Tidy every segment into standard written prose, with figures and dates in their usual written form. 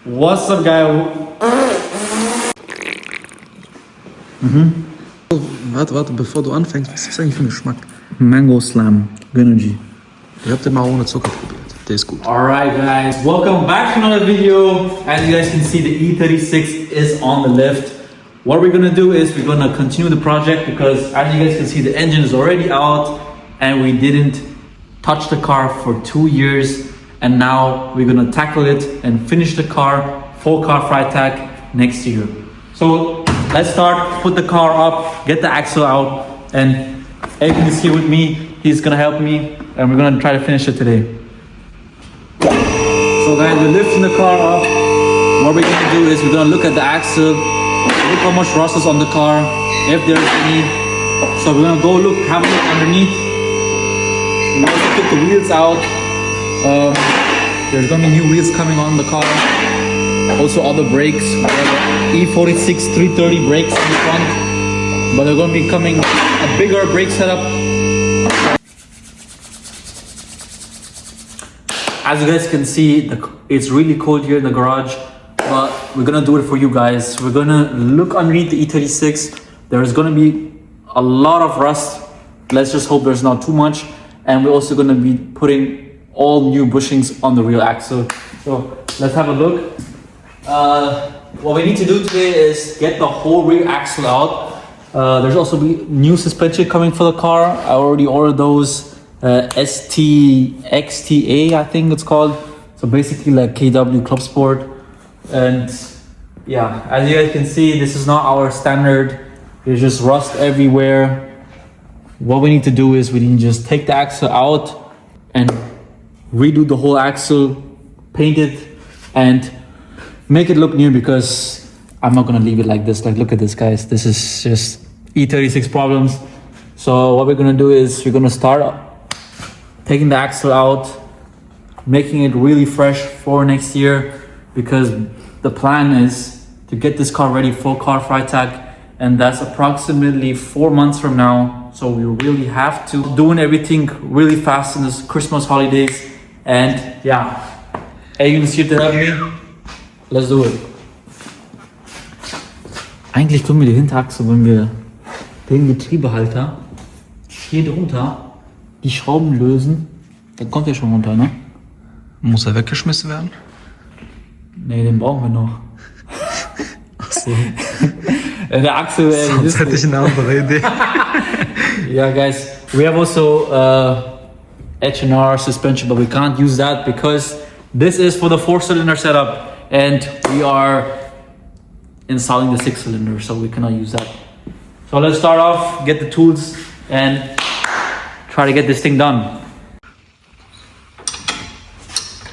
What's up, guy? Warte, bevor du anfängst, was ist das eigentlich für ein Geschmack? Mango Slam, Energy. Ich hab den mal ohne Zucker probiert. Der ist gut. Alright, guys, welcome back to another video. As you guys can see, the E36 is on the lift. What we're gonna do is we're gonna continue the project because as you guys can see, the engine is already out and we didn't touch the car for 2 years. And now we're gonna tackle it and finish the car, full car Freitag next year. So let's start, put the car up, get the axle out, and Aiken is here with me. He's gonna help me and we're gonna try to finish it today. So guys, we're lifting the car up. What we're gonna do is we're gonna look at the axle, look how much rust is on the car, if there's any. So we're gonna go look, have a look underneath. We also took the wheels out. There's gonna be new wheels coming on the car. Also other brakes. We have E36 330 brakes on the front, but they're gonna be coming a bigger brake setup. As you guys can see, it's really cold here in the garage, but we're gonna do it for you guys. We're gonna look underneath the E36. There's gonna be a lot of rust. Let's just hope there's not too much. And we're also gonna be putting all new bushings on the rear axle. So let's have a look. What we need to do today is get the whole rear axle out. There's also new suspension coming for the car. I already ordered those STXTA, I think it's called. So basically like KW Club Sport. And yeah, as you guys can see, this is not our standard. There's just rust everywhere. What we need to do is we need to just take the axle out and redo the whole axle, paint it, and make it look new because I'm not gonna leave it like this. Like, look at this, guys. This is just E36 problems. So what we're gonna do is we're gonna start taking the axle out, making it really fresh for next year because the plan is to get this car ready for car Freitag, and that's approximately 4 months from now. So we really have to doing everything really fast in this Christmas holidays. And yeah, Aiken is here to help me. Let's do it. Eigentlich tun wir die Hinterachse, wenn wir den Getriebehalter hier drunter die Schrauben lösen, dann kommt der schon runter, ne? Muss er weggeschmissen werden? Ne, den brauchen wir noch. Achso. Der Achse. Sonst hätte ich eine andere Idee. Yeah, guys, we have also H&R suspension, but we can't use that because this is for the 4-cylinder setup and we are installing the 6-cylinder, so we cannot use that. So let's start off, get the tools and try to get this thing done.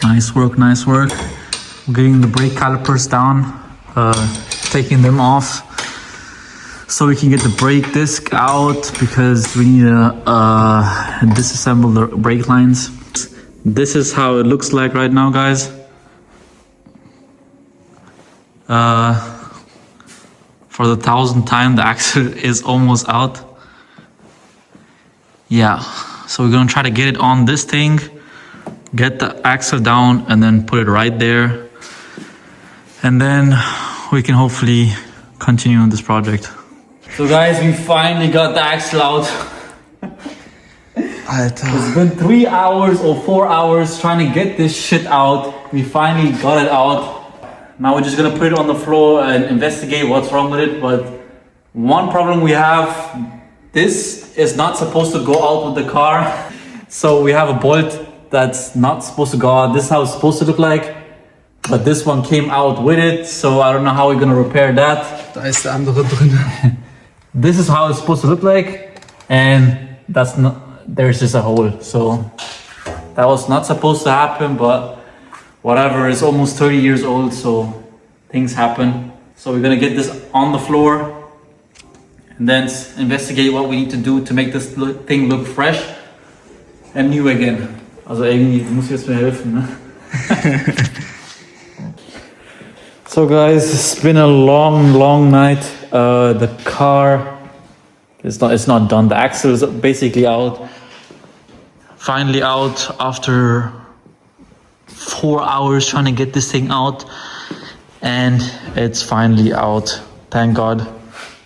Nice work, nice work. We're getting the brake calipers down, taking them off so we can get the brake disc out because we need to disassemble the brake lines. This is how it looks like right now, guys. For the 1000th time, the axle is almost out. Yeah, so we're gonna try to get it on this thing, get the axle down, and then put it right there. And then we can hopefully continue on this project. So guys, we finally got the axle out. Alter. It's been 3 hours or 4 hours trying to get this shit out. We finally got it out. Now we're just gonna put it on the floor and investigate what's wrong with it. But one problem we have, this is not supposed to go out with the car. So we have a bolt that's not supposed to go out. This is how it's supposed to look like. But this one came out with it, so I don't know how we're gonna repair that. Da ist der andere drin. This is how it's supposed to look like, and that's not, there's just a hole. So that was not supposed to happen, but whatever, it's almost 30 years old, so things happen. So we're gonna get this on the floor and then investigate what we need to do to make this thing look fresh and new again. Also irgendwie muss jetzt mir helfen, ne? So guys, it's been a long night. The car it's not done. The axle is basically out. Finally out after 4 hours trying to get this thing out. and it's finally out, thank God.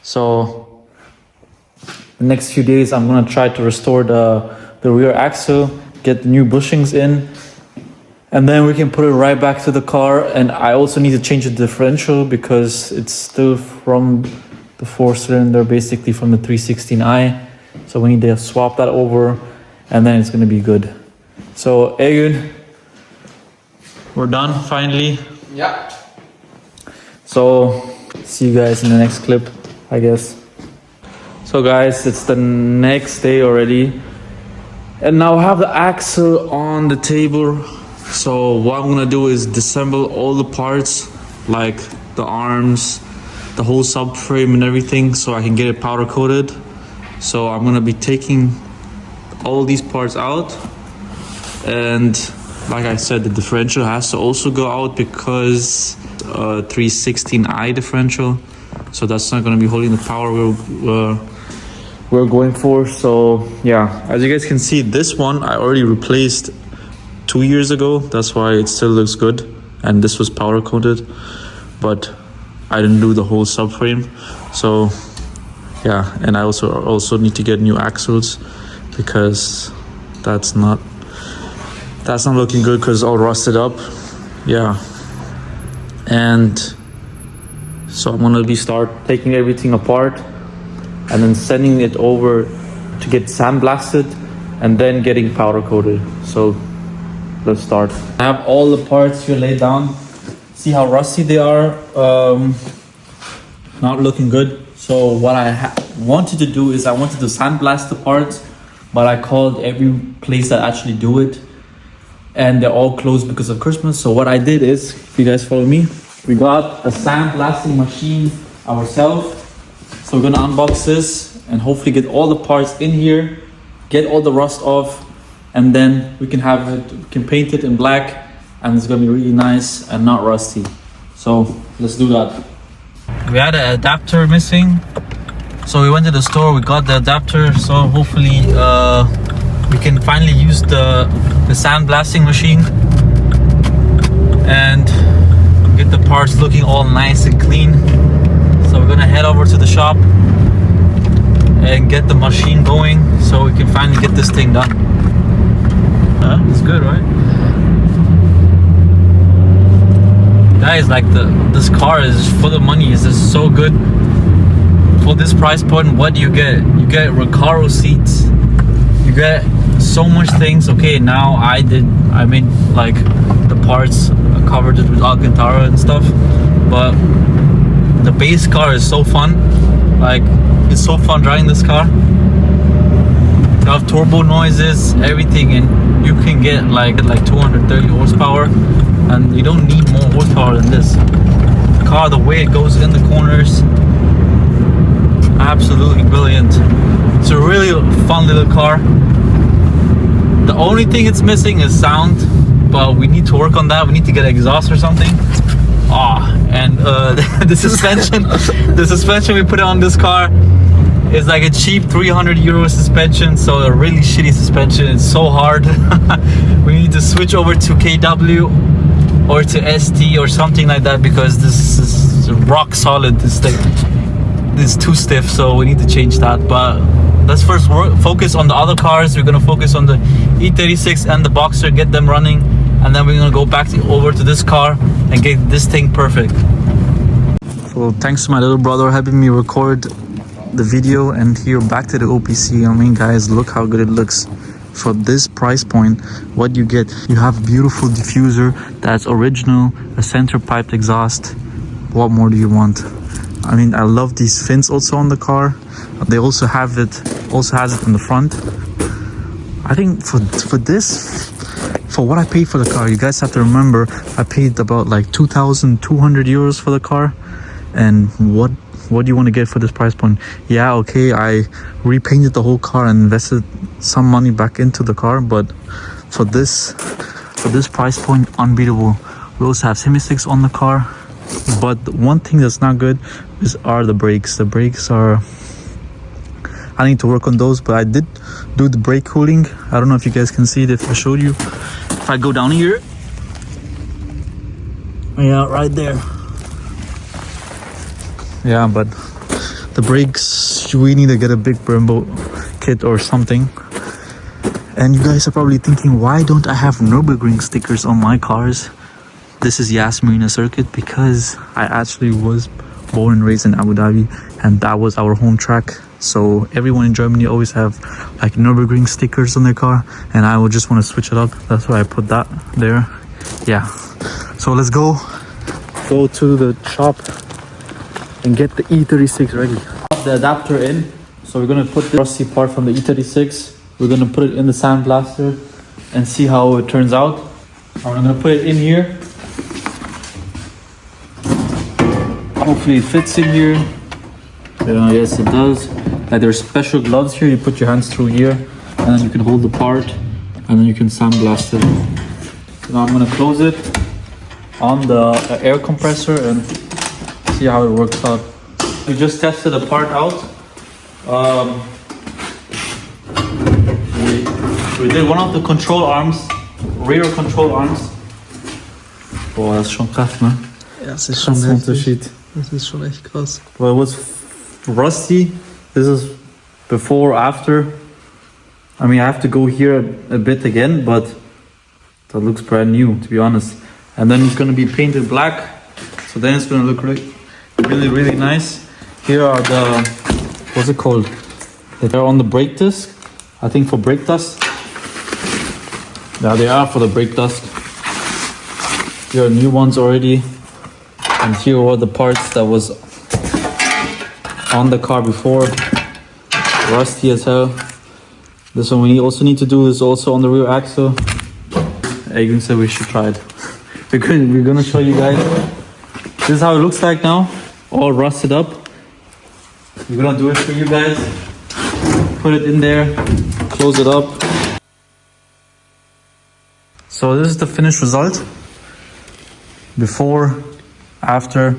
So the next few days I'm gonna try to restore the rear axle, get the new bushings in, and then we can put it right back to the car. And I also need to change the differential because it's still from the 4-cylinder, basically from the 316i. So we need to swap that over, and then it's gonna be good. So Egun, we're done finally. Ja. So see you guys in the next clip, I guess. So guys, it's the next day already, and now I have the axle on the table. So what I'm gonna do is disassemble all the parts, like the arms, the whole subframe and everything, so I can get it powder coated. So I'm gonna be taking all these parts out, and like I said, the differential has to also go out because 316i differential, so that's not going to be holding the power we're going for. So yeah, as you guys can see, this one I already replaced 2 years ago. That's why it still looks good, and this was powder coated, but I didn't do the whole subframe. So yeah, and I also need to get new axles because that's not looking good because it's all rusted up. Yeah, and so I'm gonna start taking everything apart and then sending it over to get sandblasted and then getting powder coated. So let's start. I have all the parts here laid down. See how rusty they are. Not looking good. So what I wanted to do is I wanted to sandblast the parts, but I called every place that actually do it, and they're all closed because of Christmas. So what I did is, if you guys follow me, we got a sandblasting machine ourselves. So we're gonna unbox this and hopefully get all the parts in here, get all the rust off, and then we can paint it in black, and it's gonna be really nice and not rusty. So let's do that. We had an adapter missing, so we went to the store, we got the adapter. So hopefully we can finally use the sandblasting machine and get the parts looking all nice and clean. So we're gonna head over to the shop and get the machine going so we can finally get this thing done. It's good, right? Guys, like this car is full of money. It's just so good. For this price point, what do you get? You get Recaro seats. You get so much things. Okay, now I made like the parts, covered it with Alcantara and stuff, but the base car is so fun. Like, it's so fun driving this car. You have turbo noises, everything, and you can get like 230 horsepower, and you don't need more horsepower than this car. The way it goes in the corners, absolutely brilliant. It's a really fun little car. The only thing it's missing is sound, but we need to work on that. We need to get an exhaust or something. And the suspension we put on this car is like a cheap 300 euro suspension, so a really shitty suspension. It's so hard. We need to switch over to KW or to ST or something like that, because this is rock solid. This thing is too stiff, so we need to change that. But let's first focus on the other cars. We're gonna focus on the E36 and the Boxer, get them running, and then we're gonna go back over to this car and get this thing perfect. So thanks to my little brother helping me record the video, and here back to the OPC. I mean, guys, look how good it looks. For this price point, what you get, you have a beautiful diffuser that's original, a center piped exhaust. What more do you want? I mean, I love these fins also on the car. They also has it in the front. I think for this, for what I paid for the car, you guys have to remember I paid about like 2,200 euros for the car. And what do you want to get for this price point? Yeah, okay, I repainted the whole car and invested some money back into the car, but for this price point, unbeatable. We also have semi-slicks on the car, but one thing that's not good are the brakes. The brakes are, I need to work on those, but I did do the brake cooling. I don't know if you guys can see it, if I showed you. If I go down here, yeah, right there, Yeah, but the brakes, we need to get a big Brembo kit or something. And you guys are probably thinking, why don't I have Nürburgring stickers on my cars? This is Yas Marina Circuit because I actually was born and raised in Abu Dhabi, and that was our home track. So everyone in Germany always have like Nürburgring stickers on their car, and I would just want to switch it up. That's why I put that there. Yeah, so let's go to the shop and get the E36 ready. Put the adapter in, so we're gonna put the rusty part from the E36. We're gonna put it in the sandblaster and see how it turns out. I'm gonna put it in here. Hopefully it fits in here. Yes, it does. Like there's special gloves here. You put your hands through here, and then you can hold the part, and then you can sandblast it. So now I'm gonna close it on the air compressor and see how it works out. We just tested the part out. We did one of the control arms, rear control arms. Boah, das ist schon krass, ne? Ja, das ist schon ein Unterschied. Das ist schon echt krass. Well, it was rusty. This is before, after. I mean, I have to go here a bit again, but that looks brand new, to be honest. And then it's gonna be painted black, so then it's gonna look really nice. Here are the, what's it called? They're on the brake disc, I think for brake dust. Yeah, they are for the brake dust. Here are new ones already. And here are the parts that was on the car before. Rusty as hell. This one we also need to do is also on the rear axle. Egan said we should try it. We're gonna show you guys. This is how it looks like now. All rusted up. We're gonna do it for you guys. Put it in there. Close it up. So this is the finished result. Before, after.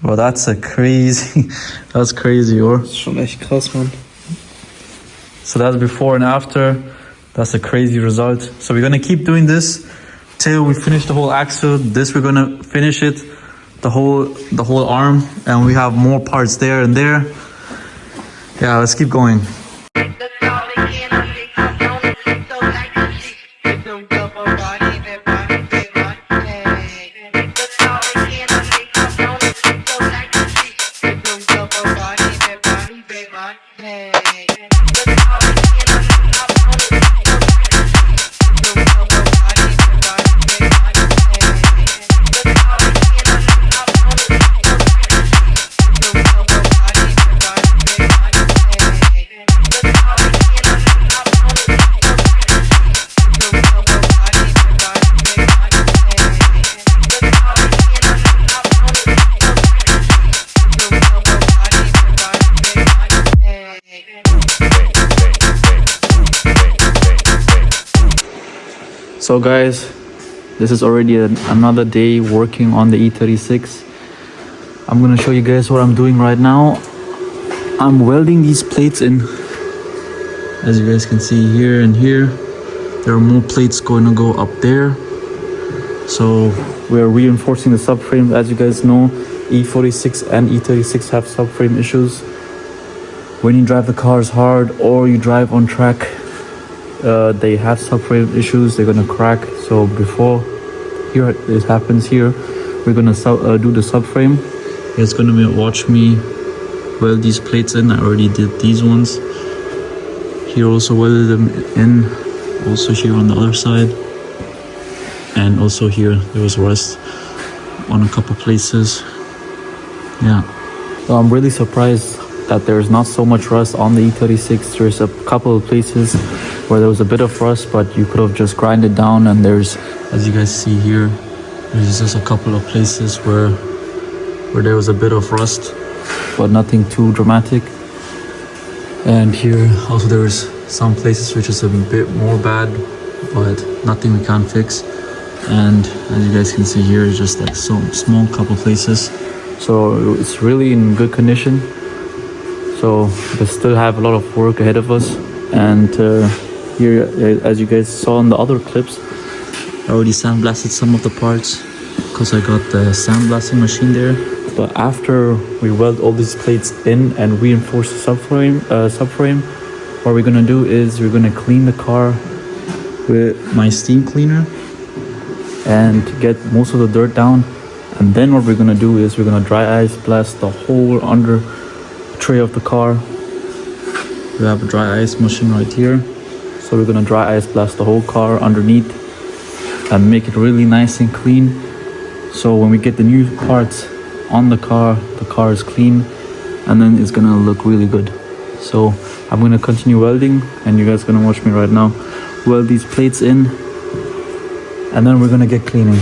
Well, that's a crazy. That's crazy, or? Das ist schon echt krass, man. So that's before and after. That's a crazy result. So we're gonna keep doing this till we finish the whole axle. This we're gonna finish it, the whole arm, and we have more parts there and there. Yeah, let's keep going. So guys, this is already another day working on the E36. I'm gonna show you guys what I'm doing right now. I'm welding these plates in. As you guys can see here and here, there are more plates going to go up there. So we're reinforcing the subframe. As you guys know, E46 and E36 have subframe issues. When you drive the cars hard or you drive on track, they have subframe issues. They're gonna crack. So before here it happens here, we're gonna do the subframe. It's gonna be watch me weld these plates in. I already did these ones. Here also welded them in. Also here on the other side, and also here there was rust on a couple places. Yeah. So I'm really surprised that there's not so much rust on the E36. There's a couple of places where there was a bit of rust, but you could have just grinded down, and there's, as you guys see here, there's just a couple of places where there was a bit of rust, but nothing too dramatic. And here also there was some places which is a bit more bad, but nothing we can't fix. And as you guys can see here, it's just like some small couple places. So it's really in good condition. So we still have a lot of work ahead of us. And here, as you guys saw in the other clips, I already sandblasted some of the parts because I got the sandblasting machine there. So after we weld all these plates in and reinforce the subframe, what we're gonna do is we're gonna clean the car with my steam cleaner and get most of the dirt down. And then what we're gonna do is we're gonna dry ice blast the whole under tray of the car. We have a dry ice machine right here. So we're gonna dry ice blast the whole car underneath and make it really nice and clean. So when we get the new parts on the car is clean and then it's gonna look really good. So I'm gonna continue welding and you guys gonna watch me right now weld these plates in, and then we're gonna get cleaning.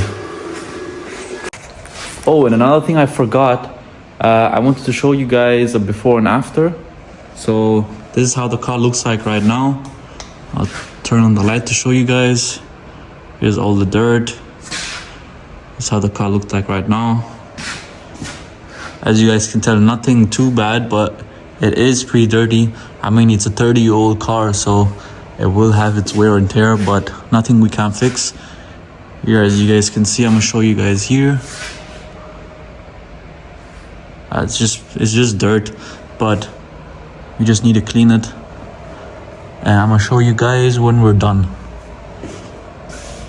Oh, and another thing I forgot, I wanted to show you guys a before and after. So this is how the car looks like right now. I'll turn on the light to show you guys. Here's all the dirt. This is how the car looked like right now. As you guys can tell, nothing too bad, but it is pretty dirty. I mean, it's a 30-year-old car, so it will have its wear and tear, but nothing we can't fix. Here, as you guys can see, I'm gonna show you guys here. It's just dirt, but we just need to clean it. And I'm gonna show you guys when we're done.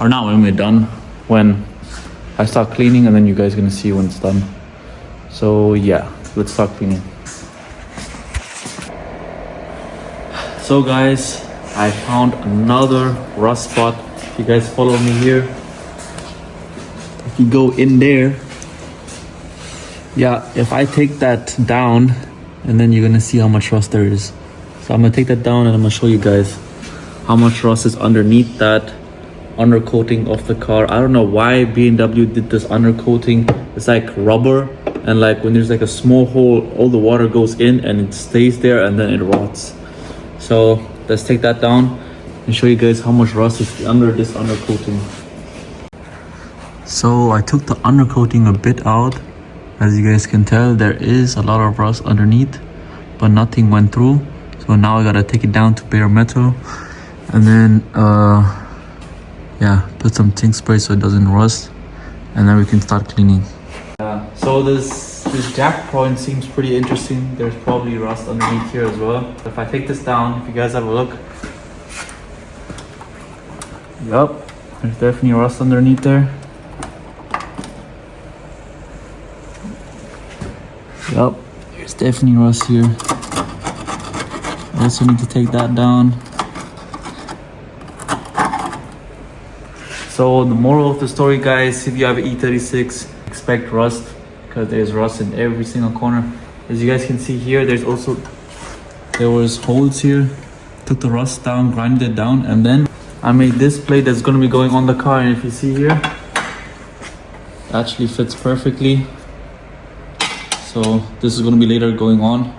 Or not when we're done, when I start cleaning, and then you guys gonna see when it's done. So yeah, let's start cleaning. So guys, I found another rust spot. If you guys follow me here, if you go in there, yeah, if I take that down, and then you're gonna see how much rust there is. So I'm gonna take that down and I'm gonna show you guys how much rust is underneath that undercoating of the car. I don't know why BMW did this undercoating. It's like rubber, and like when there's like a small hole, all the water goes in and it stays there and then it rots. So let's take that down and show you guys how much rust is under this undercoating. So I took the undercoating a bit out. As you guys can tell, there is a lot of rust underneath, but nothing went through. So now I gotta take it down to bare metal and then yeah, put some tint spray so it doesn't rust, and then we can start cleaning. So this jack point seems pretty interesting. There's probably rust underneath here as well. If I take this down, if you guys have a look, yup, there's definitely rust underneath there. Yup, there's definitely rust here. I also need to take that down. So the moral of the story, guys, if you have an E36, expect rust, because there's rust in every single corner. As you guys can see here, there was holes here. Took the rust down, grinded it down, and then I made this plate that's going to be going on the car. And if you see here, it actually fits perfectly. So this is going to be later going on,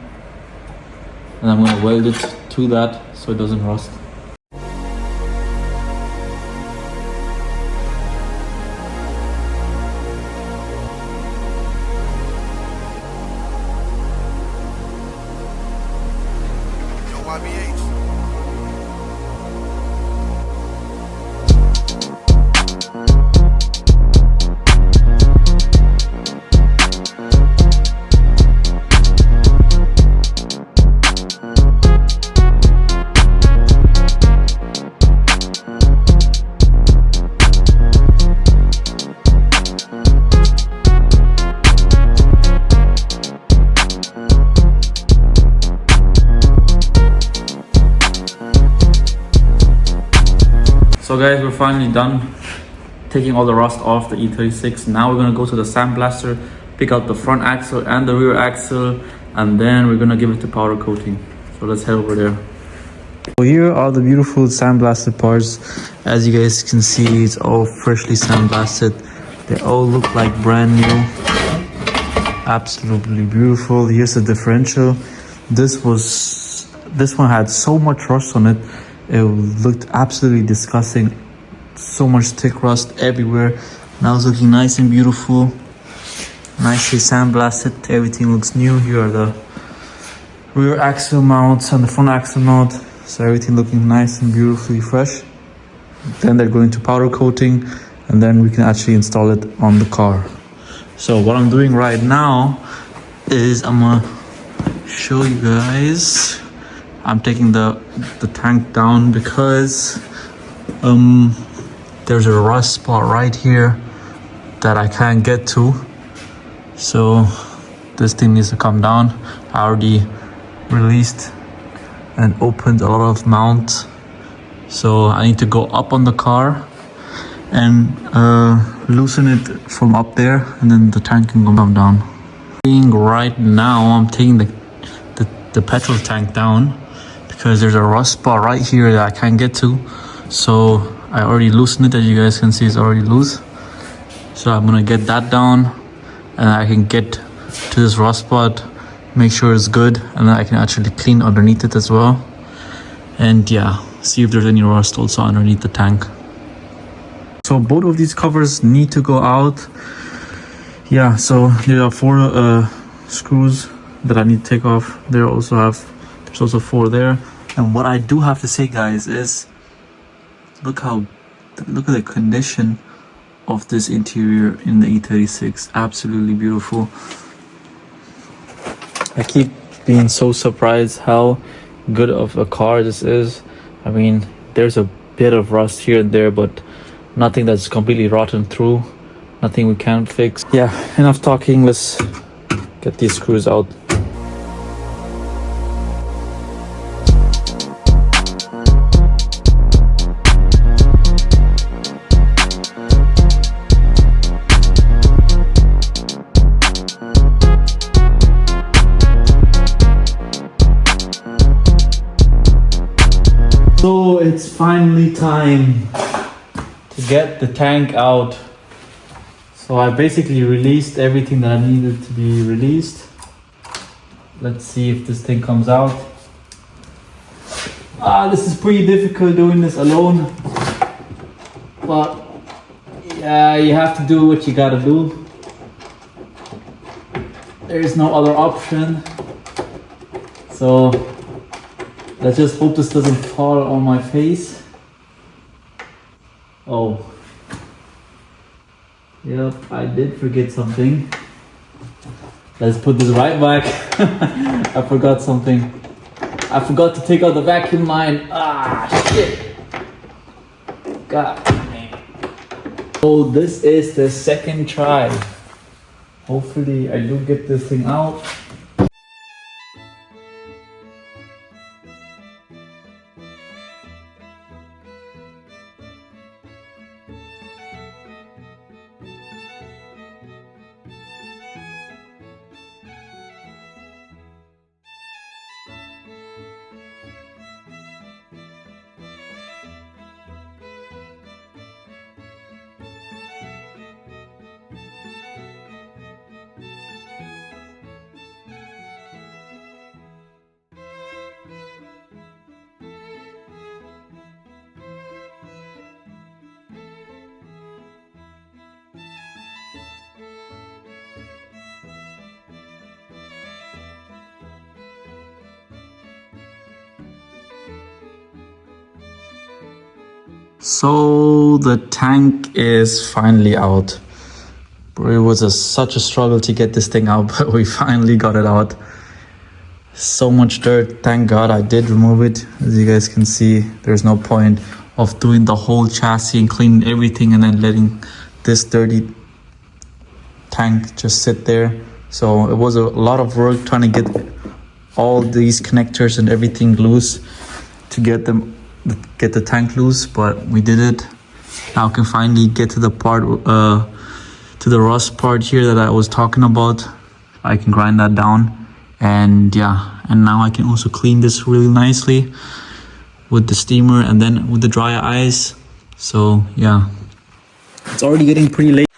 and I'm going to weld it to that so it doesn't rust. So guys, we're finally done taking all the rust off the E36. Now we're gonna go to the sandblaster, pick out the front axle and the rear axle, and then we're gonna give it to powder coating. So let's head over there. So here are the beautiful sandblasted parts. As you guys can see, it's all freshly sandblasted. They all look like brand new. Absolutely beautiful. Here's the differential. This one had so much rust on it. It looked absolutely disgusting. So much thick rust everywhere. Now it's looking nice and beautiful. Nicely sandblasted. Everything looks new. Here are the rear axle mounts and the front axle mount. So everything looking nice and beautifully fresh. Then they're going to powder coating, and then we can actually install it on the car. So what I'm doing right now is I'm gonna show you guys. I'm taking the tank down because there's a rust spot right here that I can't get to. So this thing needs to come down. I already released and opened a lot of mounts. So I need to go up on the car and loosen it from up there, and then the tank can come down. Right now I'm taking the petrol tank down because there's a rust spot right here that I can't get to. So I already loosened it, as you guys can see it's already loose. So I'm gonna get that down and I can get to this rust spot, make sure it's good, and then I can actually clean underneath it as well. And yeah, see if there's any rust also underneath the tank. So both of these covers need to go out. Yeah, so there are 4 screws that I need to take off. There's also 4 there. And what I do have to say, guys, is look at the condition of this interior in the E36. Absolutely beautiful. I keep being so surprised how good of a car this is. I mean, there's a bit of rust here and there, but nothing that's completely rotten through, nothing we can't fix. Yeah, enough talking, let's get these screws out. So it's finally time to get the tank out. So I basically released everything that I needed to be released. Let's see if this thing comes out. This is pretty difficult doing this alone, but yeah, you have to do what you gotta do. There is no other option. So let's just hope this doesn't fall on my face. Oh. Yep, I did forget something. Let's put this right back. I forgot something. I forgot to take out the vacuum line. Shit. God damn. So this is the second try. Hopefully I do get this thing out. So the tank is finally out. It was such a struggle to get this thing out, but we finally got it out. So much dirt. Thank God I did remove it. As you guys can see, there's no point of doing the whole chassis and cleaning everything and then letting this dirty tank just sit there. So it was a lot of work trying to get all these connectors and everything loose to get the tank loose, but we did it. Now I can finally get to the part to the rust part here that I was talking about. I can grind that down, and yeah, and now I can also clean this really nicely with the steamer and then with the dry ice. So yeah, it's already getting pretty late.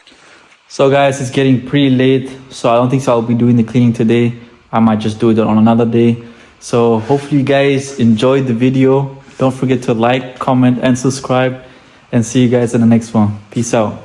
So guys, it's getting pretty late, so I don't think I'll be doing the cleaning today. I might just do it on another day. So hopefully you guys enjoyed the video. Don't forget to like, comment, and subscribe. And see you guys in the next one. Peace out.